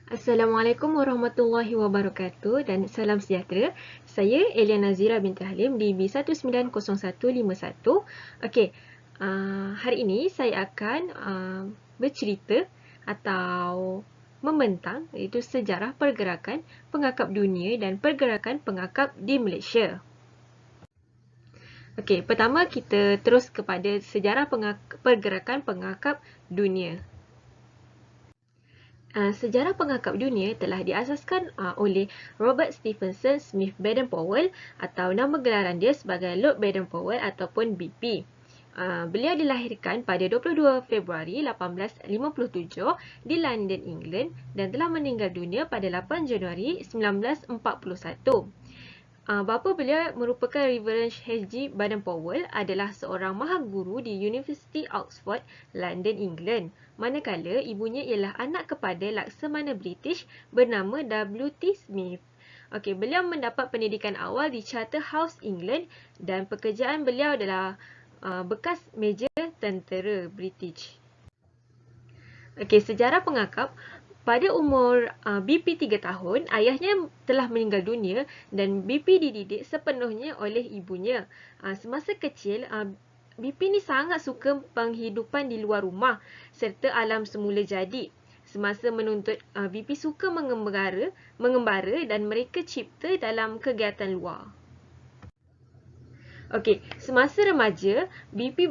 Assalamualaikum warahmatullahi wabarakatuh dan salam sejahtera. Saya Elia Nazira binti Halim di B190151. Okey, hari ini saya akan bercerita atau membentang iaitu sejarah pergerakan pengakap dunia dan pergerakan pengakap di Malaysia. Okey, pertama kita terus kepada sejarah pergerakan pengakap dunia. Sejarah pengakap dunia telah diasaskan oleh Robert Stephenson Smith Baden-Powell atau nama gelaran dia sebagai Lord Baden-Powell ataupun BP. Beliau dilahirkan pada 22 Februari 1857 di London, England dan telah meninggal dunia pada 8 Januari 1941. Bapa beliau merupakan Reverend H.G. Baden-Powell adalah seorang mahaguru di University Oxford, London, England. Manakala ibunya ialah anak kepada laksamana British bernama W.T. Smith. Okey, beliau mendapat pendidikan awal di Charterhouse, England dan pekerjaan beliau adalah bekas meja tentera British. Okey, sejarah pengakap. Pada umur BP 3 tahun, ayahnya telah meninggal dunia dan BP dididik sepenuhnya oleh ibunya. Semasa kecil, BP ni sangat suka penghidupan di luar rumah serta alam semula jadi. Semasa menuntut, BP suka mengembara dan mereka cipta dalam kegiatan luar. Okey, semasa remaja, BP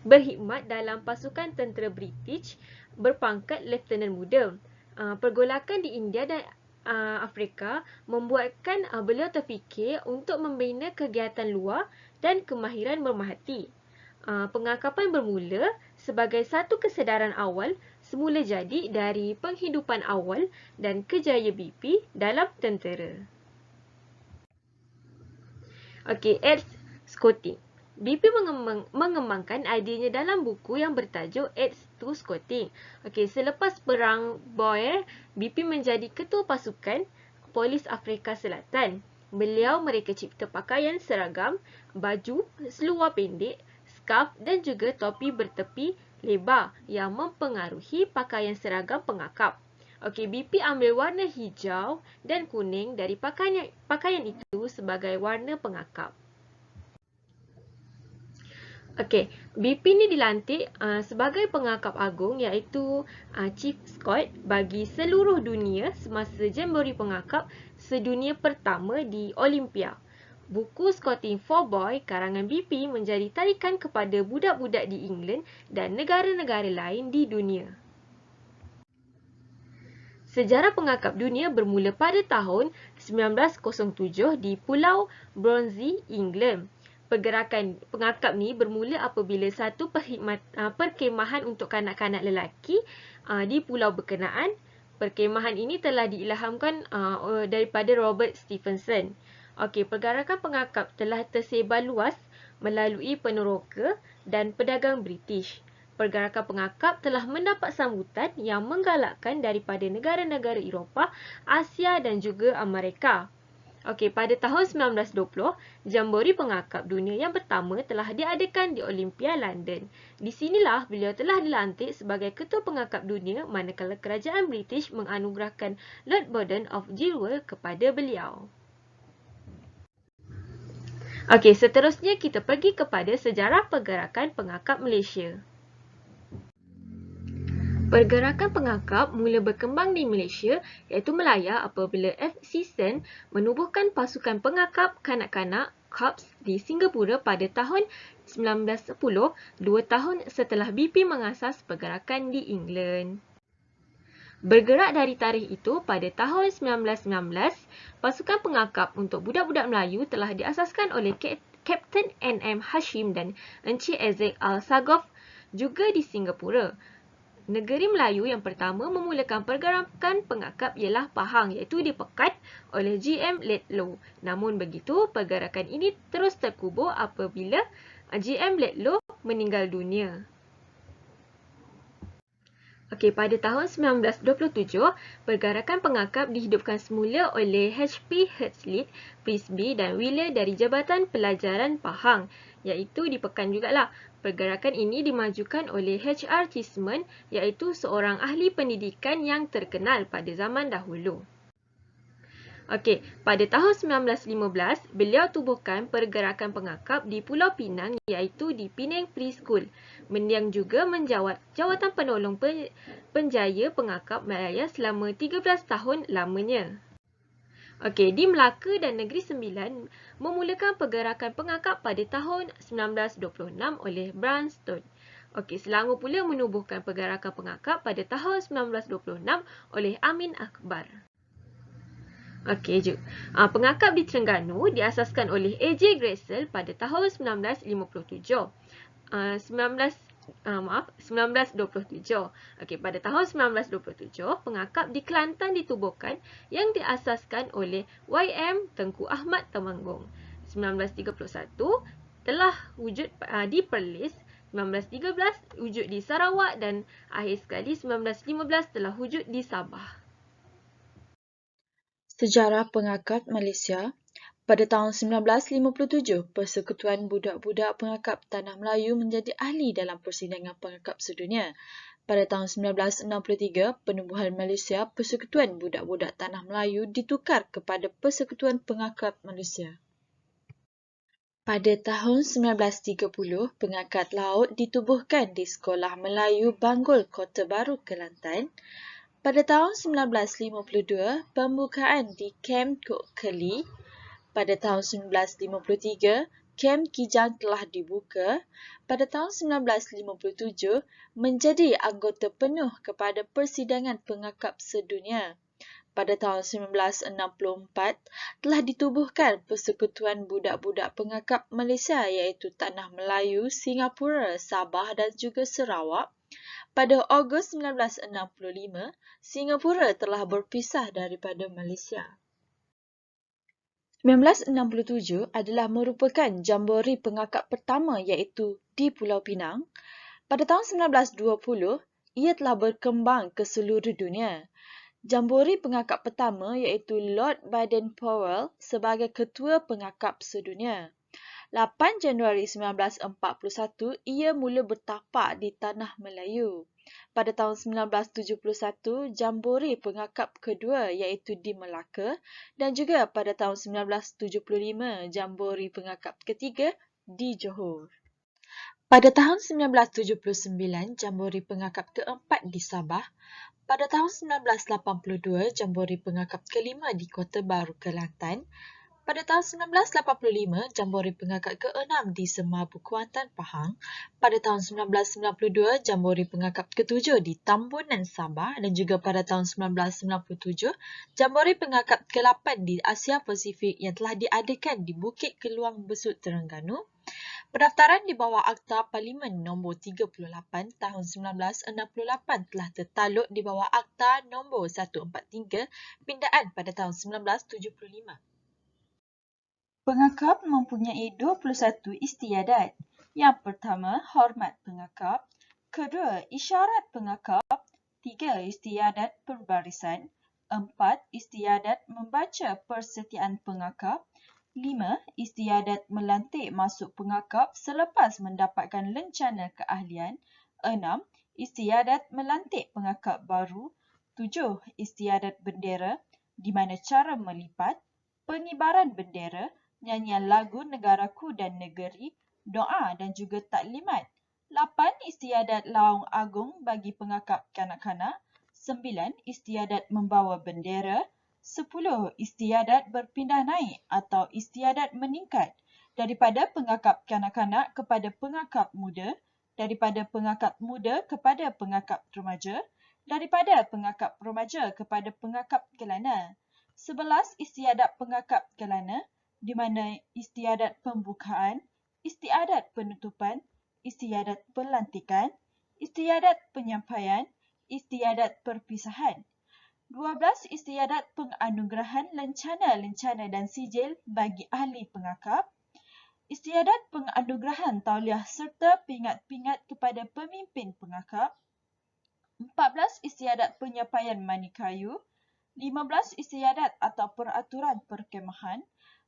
berkhidmat dalam pasukan tentera British berpangkat Lieutenant Muda. Pergolakan di India dan Afrika membuatkan beliau terfikir untuk membina kegiatan luar dan kemahiran memerhati. Pengakapan bermula sebagai satu kesedaran awal semula jadi dari penghidupan awal dan kerjaya BP dalam tentera. Okey, Ed Scotty. BP mengembangkan ideanya dalam buku yang bertajuk Aids to Scouting. Okey, selepas perang Boer, BP menjadi ketua pasukan polis Afrika Selatan. Mereka cipta pakaian seragam, baju, seluar pendek, skarf dan juga topi bertepi lebar yang mempengaruhi pakaian seragam pengakap. Okey, BP ambil warna hijau dan kuning dari pakaian itu sebagai warna pengakap. Okey, BP ni dilantik sebagai pengakap agung iaitu Chief Scout bagi seluruh dunia semasa Jambori Pengakap Sedunia pertama di Olympia. Buku Scouting for Boy karangan BP menjadi tarikan kepada budak-budak di England dan negara-negara lain di dunia. Sejarah pengakap dunia bermula pada tahun 1907 di Pulau Brunei, England. Pergerakan pengakap ni bermula apabila satu perkemahan untuk kanak-kanak lelaki di pulau berkenaan. Perkemahan ini telah diilhamkan daripada Robert Stephenson. Okey, pergerakan pengakap telah tersebar luas melalui peneroka dan pedagang British. Pergerakan pengakap telah mendapat sambutan yang menggalakkan daripada negara-negara Eropah, Asia dan juga Amerika. Okey, pada tahun 1920, Jambori Pengakap Dunia yang pertama telah diadakan di Olympia, London. Di sinilah beliau telah dilantik sebagai Ketua Pengakap Dunia manakala kerajaan British menganugerahkan Lord Borden of Jewel kepada beliau. Okey, seterusnya kita pergi kepada sejarah pergerakan pengakap Malaysia. Pergerakan pengakap mula berkembang di Malaysia iaitu Melaya apabila F.C. Sen menubuhkan pasukan pengakap kanak-kanak Corps di Singapura pada tahun 1910, 2 tahun setelah BP mengasas pergerakan di England. Bergerak dari tarikh itu, pada tahun 1919, pasukan pengakap untuk budak-budak Melayu telah diasaskan oleh Kapten N.M. Hashim dan Encik Ezek Al-Sagoff juga di Singapura. Negeri Melayu yang pertama memulakan pergerakan pengakap ialah Pahang iaitu dipekat oleh G.M. Laidlaw. Namun begitu, pergerakan ini terus terkubur apabila G.M. Laidlaw meninggal dunia. Okey, pada tahun 1927, pergerakan pengakap dihidupkan semula oleh H.P. Hertzley, Frisbee dan Wheeler dari Jabatan Pelajaran Pahang, iaitu dipekan jugalah. Pergerakan ini dimajukan oleh H.R. Cheeseman iaitu seorang ahli pendidikan yang terkenal pada zaman dahulu. Okey, pada tahun 1915, beliau tubuhkan pergerakan pengakap di Pulau Pinang iaitu di Penang Preschool, yang juga menjawat jawatan penolong penjaya pengakap Malaya selama 13 tahun lamanya. Okey, di Melaka dan Negeri Sembilan memulakan pergerakan pengakap pada tahun 1926 oleh Branston. Okey, Selangor pula menubuhkan pergerakan pengakap pada tahun 1926 oleh Amin Akbar. Okey, jom. Pengakap di Terengganu diasaskan oleh A.J. Gressel pada tahun 1957. 1927. Okey, pada tahun 1927, pengakap di Kelantan ditubuhkan yang diasaskan oleh Y.M. Tengku Ahmad Temanggung. 1931 telah wujud di Perlis, 1913 wujud di Sarawak dan akhir sekali 1915 telah wujud di Sabah. Sejarah pengakap Malaysia. Pada tahun 1957, Persekutuan Budak-Budak Pengakap Tanah Melayu menjadi ahli dalam persidangan pengakap sedunia. Pada tahun 1963, penubuhan Malaysia, Persekutuan Budak-Budak Tanah Melayu ditukar kepada Persekutuan Pengakap Malaysia. Pada tahun 1930, Pengakat Laut ditubuhkan di Sekolah Melayu Banggul, Kota Baru, Kelantan. Pada tahun 1952, pembukaan di Kem Kok Keli. Pada tahun 1953, Kem Kijang telah dibuka. Pada tahun 1957, menjadi anggota penuh kepada Persidangan Pengakap Sedunia. Pada tahun 1964, telah ditubuhkan Persekutuan Budak-Budak Pengakap Malaysia iaitu Tanah Melayu, Singapura, Sabah dan juga Sarawak. Pada Ogos 1965, Singapura telah berpisah daripada Malaysia. 1967 adalah merupakan jambori pengakap pertama iaitu di Pulau Pinang. Pada tahun 1920, ia telah berkembang ke seluruh dunia. Jambori pengakap pertama iaitu Lord Baden-Powell sebagai Ketua Pengakap Sedunia. 8 Januari 1941, ia mula bertapak di Tanah Melayu. Pada tahun 1971, Jambori Pengakap kedua iaitu di Melaka dan juga pada tahun 1975, Jambori Pengakap ketiga di Johor. Pada tahun 1979, Jambori Pengakap keempat di Sabah. Pada tahun 1982, Jambori Pengakap kelima di Kota Baru, Kelantan. Pada tahun 1985, Jambori Pengakap ke-6 di Semabu, Kuantan, Pahang. Pada tahun 1992, Jambori Pengakap ke-7 di Tambunan, Sabah dan juga pada tahun 1997, Jambori Pengakap ke-8 di Asia Pasifik yang telah diadakan di Bukit Keluang Besut, Terengganu. Pendaftaran di bawah Akta Parlimen nombor 38 tahun 1968 telah tertaluk di bawah Akta nombor 143 pindaan pada tahun 1975. Pengakap mempunyai 21 istiadat. Yang pertama, hormat pengakap. Kedua, isyarat pengakap. 3, istiadat perbarisan. 4, istiadat membaca persetiaan pengakap. 5, istiadat melantik masuk pengakap selepas mendapatkan lencana keahlian. 6, istiadat melantik pengakap baru. 7, istiadat bendera, di mana cara melipat, pengibaran bendera, nyanyian lagu Negaraku dan Negeri, doa dan juga taklimat. 8, istiadat lawang agung bagi pengakap kanak-kanak. 9, istiadat membawa bendera. 10, istiadat berpindah naik atau istiadat meningkat daripada pengakap kanak-kanak kepada pengakap muda, daripada pengakap muda kepada pengakap remaja, daripada pengakap remaja kepada pengakap kelana. 11, istiadat pengakap kelana, di mana istiadat pembukaan, istiadat penutupan, istiadat pelantikan, istiadat penyampaian, istiadat perpisahan. 12, istiadat penganugerahan lencana-lencana dan sijil bagi ahli pengakap. Istiadat penganugerahan tauliah serta pingat-pingat kepada pemimpin pengakap. 14, istiadat penyampaian manikayu. 15, istiadat atau peraturan perkemahan.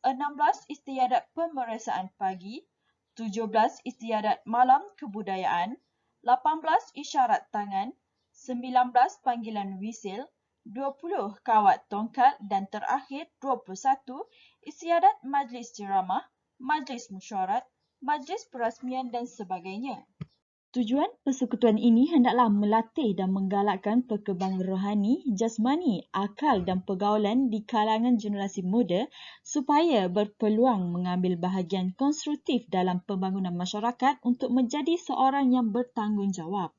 16, istiadat pemeriksaan pagi. 17 istiadat malam kebudayaan, 18 isyarat tangan, 19 panggilan wisil, 20 kawat tongkat dan terakhir 21 istiadat majlis ceramah, majlis mesyuarat, majlis perasmian dan sebagainya. Tujuan persekutuan ini hendaklah melatih dan menggalakkan perkembangan rohani, jasmani, akal dan pergaulan di kalangan generasi muda supaya berpeluang mengambil bahagian konstruktif dalam pembangunan masyarakat untuk menjadi seorang yang bertanggungjawab.